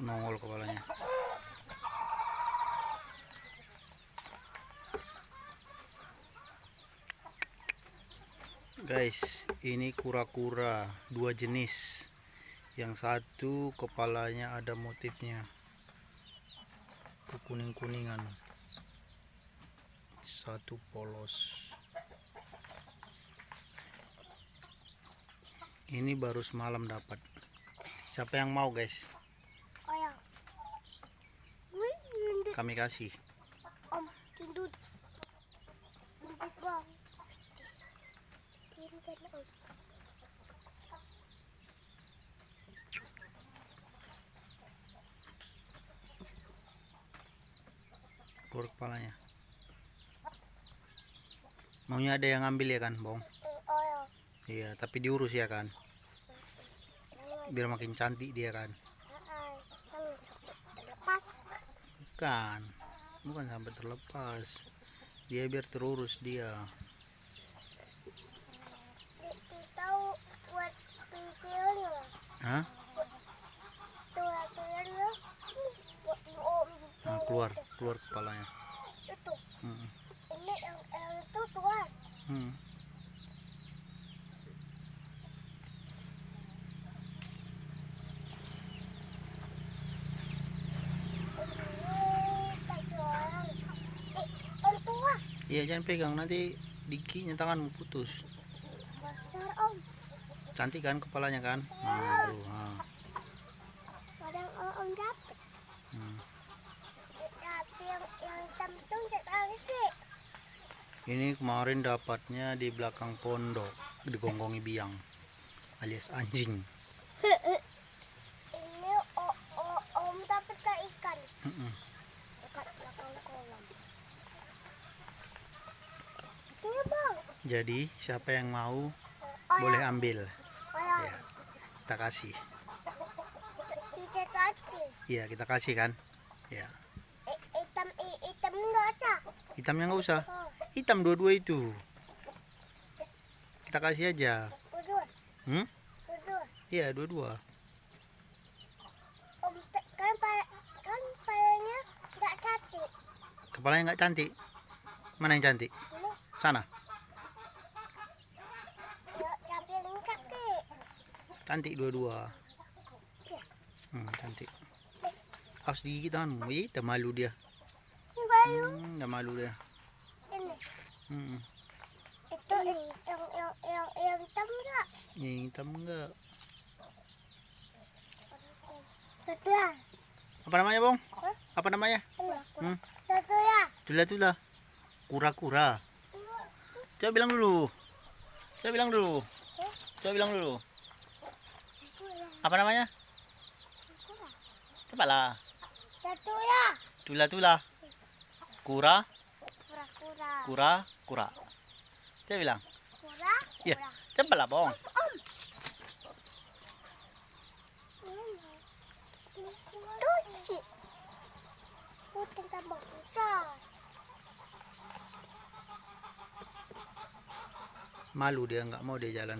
nongol kepalanya. Guys, ini kura-kura dua jenis. Yang satu kepalanya ada motifnya, kuning-kuningan. Satu polos. Ini baru semalam dapat. Siapa yang mau, guys? Kami kasih. Om, tunduk. Bang. Keluar kepalanya. Maunya ada yang ngambil ya kan, Bong? Iya, tapi diurus ya kan? Biar makin cantik dia kan? Bukan sampai terlepas. Dia biar terurus dia. Tahu buat videonya. Hah? Nah, keluar kepalanya. Itu. Hmm. Ini yang itu tua. Iya, jangan pegang, nanti giginya tanganmu putus. Besar, Om. Cantik kan kepalanya kan? Nah, tuh, nah. Kadang Om dapet. Tapi yang hitam itu nggak tahu sih. Ini kemarin dapatnya di belakang pondok, digonggongi biang alias anjing. Ini Om dapat ikan. Dekat belakang kolam. Bang. Jadi siapa yang mau boleh ambil ya, kita kasih. Iya, kita kasih kan ya. Hitam enggak aja. Hitamnya nggak usah, hitam dua-dua itu kita kasih aja. Dua. Iya, dua-dua. Om, kan kepalanya nggak cantik. Kepalanya nggak cantik, mana yang cantik? Ini Sana. Cantik dua-dua. Cantik. Harus digigit tanganmu. Udah malu dia. Udah malu dia. Ini. Itu yang hitam enggak? Yang hitam enggak. Tulah. Apa namanya, Bong? Apa namanya? Tulah. Tula-tula. Kura-kura. Coba bilang dulu. Apa namanya? Coba lah. Tulah. Tula-tula. Kura. Kura. Coba bilang. Kura. Iya. Coba lah, Bong. Tuci. Putih tambah hujan. Malu dia, nggak mau dia jalan.